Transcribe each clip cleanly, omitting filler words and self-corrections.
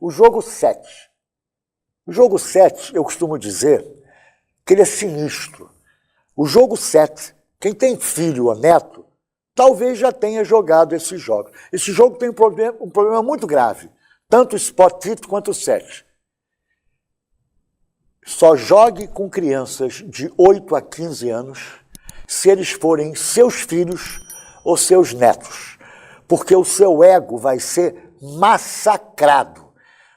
O jogo 7. O jogo 7, eu costumo dizer que ele é sinistro. O jogo 7, quem tem filho ou neto, talvez já tenha jogado esse jogo. Esse jogo tem um problema muito grave, tanto o Spot It quanto o 7. Só jogue com crianças de 8 a 15 anos se eles forem seus filhos ou seus netos, porque o seu ego vai ser massacrado.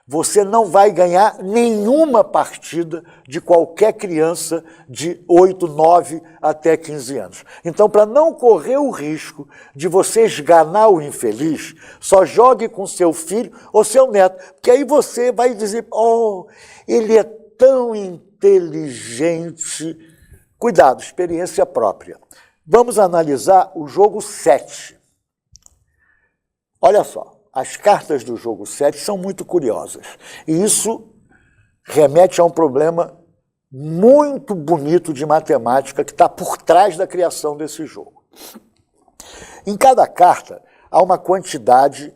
Você não vai ganhar nenhuma partida de qualquer criança de 8, 9 até 15 anos. Então, para não correr o risco de você esganar o infeliz, só jogue com seu filho ou seu neto, porque aí você vai dizer, oh, ele é tão inteligente. Cuidado, experiência própria. Vamos analisar o jogo 7. Olha só. As cartas do jogo 7 são muito curiosas. E isso remete a um problema muito bonito de matemática que está por trás da criação desse jogo. Em cada carta há uma quantidade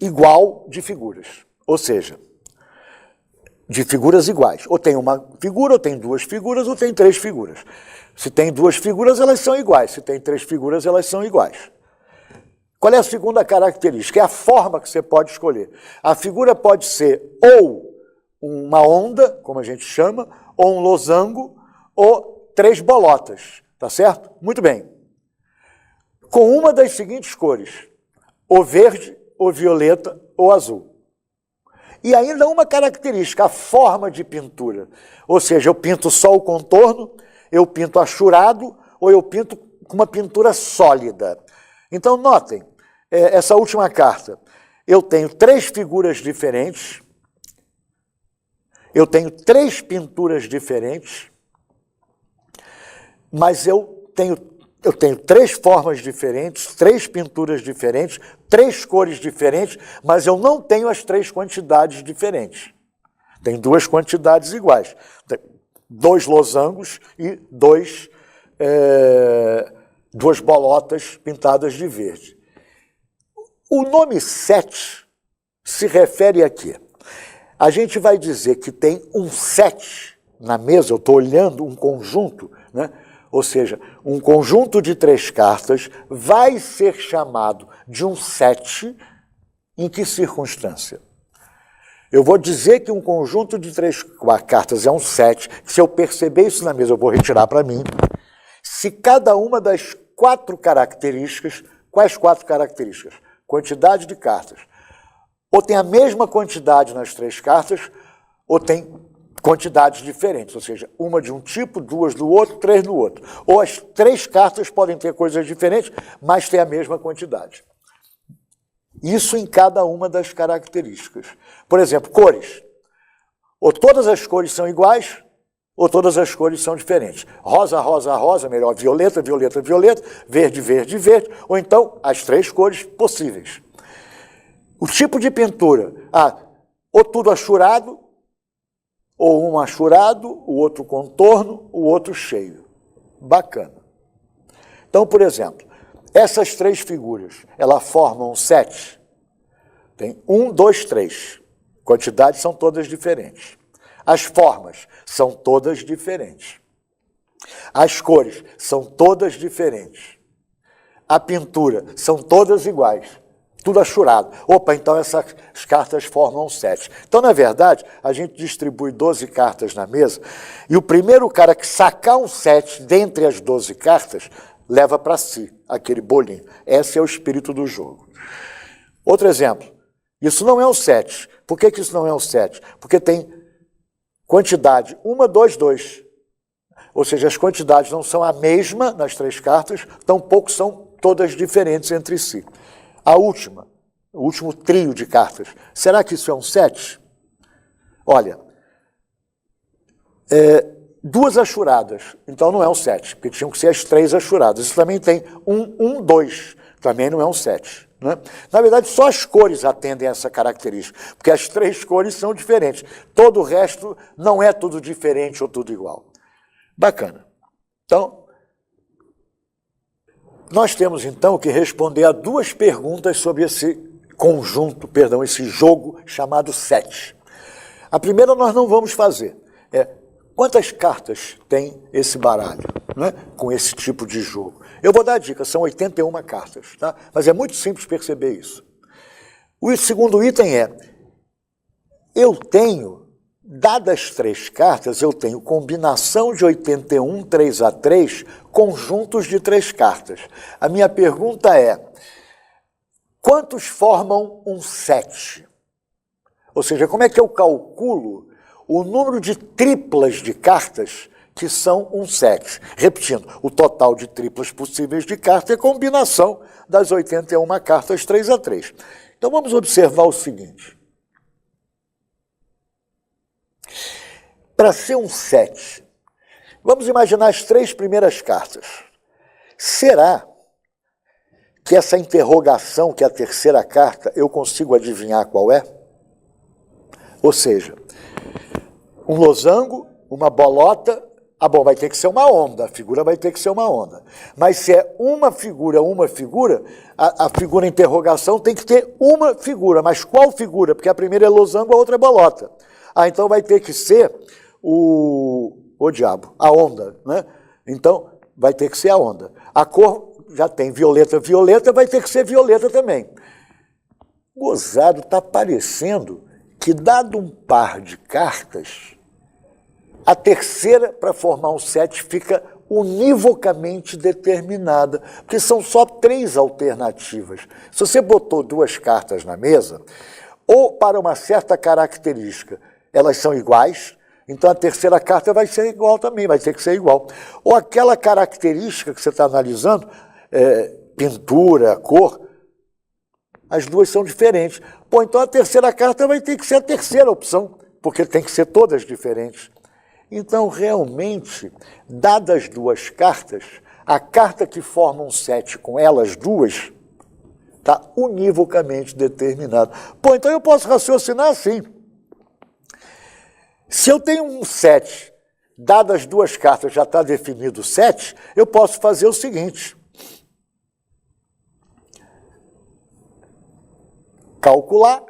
igual de figuras. Ou seja, de figuras iguais. Ou tem uma figura, ou tem duas figuras, ou tem três figuras. Se tem duas figuras, elas são iguais. Se tem três figuras, elas são iguais. Qual é a segunda característica? É a forma que você pode escolher. A figura pode ser ou uma onda, como a gente chama, ou um losango, ou três bolotas, tá certo? Muito bem. Com uma das seguintes cores, ou verde, ou violeta, ou azul. E ainda uma característica, a forma de pintura. Ou seja, eu pinto só o contorno, eu pinto achurado, ou eu pinto com uma pintura sólida. Então, notem, essa última carta, eu tenho três figuras diferentes, eu tenho três pinturas diferentes, mas eu tenho três formas diferentes, três pinturas diferentes, três cores diferentes, mas eu não tenho as três quantidades diferentes. Tem duas quantidades iguais. Tem dois losangos e duas bolotas pintadas de verde. O nome 7 se refere a quê? A gente vai dizer que tem um 7 na mesa, eu estou olhando um conjunto, né? Ou seja, um conjunto de três cartas vai ser chamado de um 7 em que circunstância? Eu vou dizer que um conjunto de três cartas é um 7, se eu perceber isso na mesa, eu vou retirar para mim, se cada uma das quatro características, quais quatro características? Quantidade de cartas. Ou tem a mesma quantidade nas três cartas, ou tem quantidades diferentes, ou seja, uma de um tipo, duas do outro, três do outro. Ou as três cartas podem ter coisas diferentes, mas ter a mesma quantidade. Isso em cada uma das características. Por exemplo, cores. Ou todas as cores são iguais, ou todas as cores são diferentes. Rosa, rosa, rosa, melhor, violeta, violeta, violeta, verde, verde, verde, ou então as três cores possíveis. O tipo de pintura, ou tudo achurado, ou um achurado, o outro contorno, o outro cheio. Bacana. Então, por exemplo, essas três figuras, elas formam um 7. Tem 1, 2, 3. Quantidades são todas diferentes. As formas são todas diferentes. As cores são todas diferentes. A pintura são todas iguais. Tudo achurado. Opa, então essas cartas formam 7. Então, na verdade, a gente distribui 12 cartas na mesa e o primeiro cara que sacar um 7 dentre as 12 cartas leva para si aquele bolinho. Esse é o espírito do jogo. Outro exemplo. Isso não é um 7. Por que isso não é um 7? Porque tem quantidade 1, 2, 2. Ou seja, as quantidades não são a mesma nas três cartas, tampouco são todas diferentes entre si. A última, o último trio de cartas, será que isso é um 7? Olha, duas achuradas, então não é um 7, porque tinham que ser as três achuradas. Isso também tem 1, 1, 2, também não é um 7. Né? Na verdade, só as cores atendem a essa característica, porque as três cores são diferentes. Todo o resto não é tudo diferente ou tudo igual. Bacana. Então, nós temos então que responder a duas perguntas sobre esse conjunto, perdão, esse jogo chamado 7. A primeira nós não vamos fazer. Quantas cartas tem esse baralho, né, com esse tipo de jogo? Eu vou dar a dica, são 81 cartas, tá? Mas é muito simples perceber isso. O segundo item eu tenho, dadas 3 cartas, eu tenho combinação de 81, 3x3, conjuntos de 3 cartas. A minha pergunta é, quantos formam um 7? Ou seja, como é que eu calculo o número de triplas de cartas que são um 7? Repetindo, o total de triplas possíveis de cartas é a combinação das 81 cartas 3x3. Então vamos observar o seguinte. Para ser um 7, vamos imaginar as 3 primeiras cartas. Será que essa interrogação, que é a terceira carta, eu consigo adivinhar qual é? Ou seja, um losango, uma bolota, vai ter que ser uma onda, a figura vai ter que ser uma onda. Mas se é uma figura, a figura interrogação tem que ter uma figura. Mas qual figura? Porque a primeira é losango, a outra é bolota. Então vai ter que ser a onda, né? Então vai ter que ser a onda. A cor já tem violeta, vai ter que ser violeta também. Gozado, está parecendo que, dado um par de cartas, a terceira, para formar um 7, fica univocamente determinada, porque são só 3 alternativas. Se você botou 2 cartas na mesa, ou para uma certa característica, elas são iguais, então a terceira carta vai ser igual também, vai ter que ser igual. Ou aquela característica que você está analisando, pintura, cor, as duas são diferentes. Então a terceira carta vai ter que ser a terceira opção, porque tem que ser todas diferentes. Então, realmente, dadas as 2 cartas, a carta que forma um 7 com elas duas está univocamente determinada. Então eu posso raciocinar assim. Se eu tenho um 7, dadas as 2 cartas já está definido o 7, eu posso fazer o seguinte. Calcular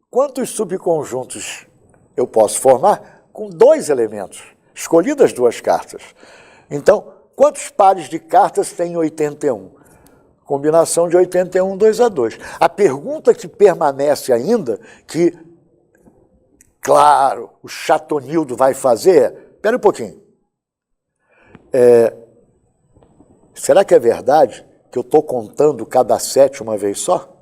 quantos subconjuntos eu posso formar com 2 elementos, escolhidas 2 cartas. Então, quantos pares de cartas tem 81? Combinação de 81, 2x2. A pergunta que permanece ainda, que, claro, o Chatonildo vai fazer, espera um pouquinho. Será que é verdade que eu estou contando cada 7 uma vez só?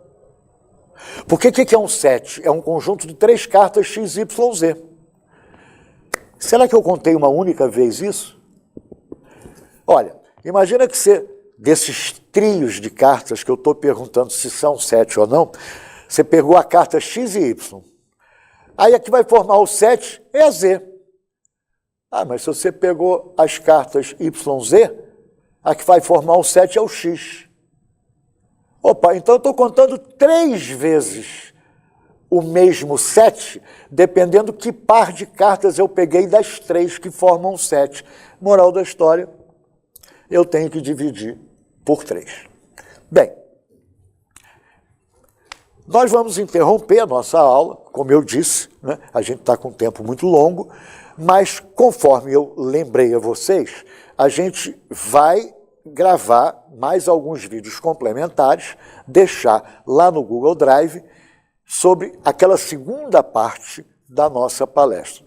Porque o que é um 7? É um conjunto de 3 cartas x, y, z. Será que eu contei uma única vez isso? Olha, imagina que você, desses trios de cartas que eu estou perguntando se são 7 ou não, você pegou a carta x e y. Aí a que vai formar o 7 é a z. Mas se você pegou as cartas y, z, a que vai formar o 7 é o x. Então eu estou contando 3 vezes o mesmo 7, dependendo que par de cartas eu peguei das 3 que formam 7. Moral da história, eu tenho que dividir por 3. Bem, nós vamos interromper a nossa aula, como eu disse, né? A gente está com um tempo muito longo, mas conforme eu lembrei a vocês, a gente vai gravar mais alguns vídeos complementares, deixar lá no Google Drive, sobre aquela segunda parte da nossa palestra.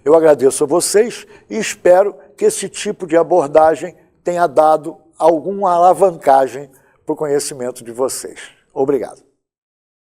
Eu agradeço a vocês e espero que esse tipo de abordagem tenha dado alguma alavancagem para o conhecimento de vocês. Obrigado.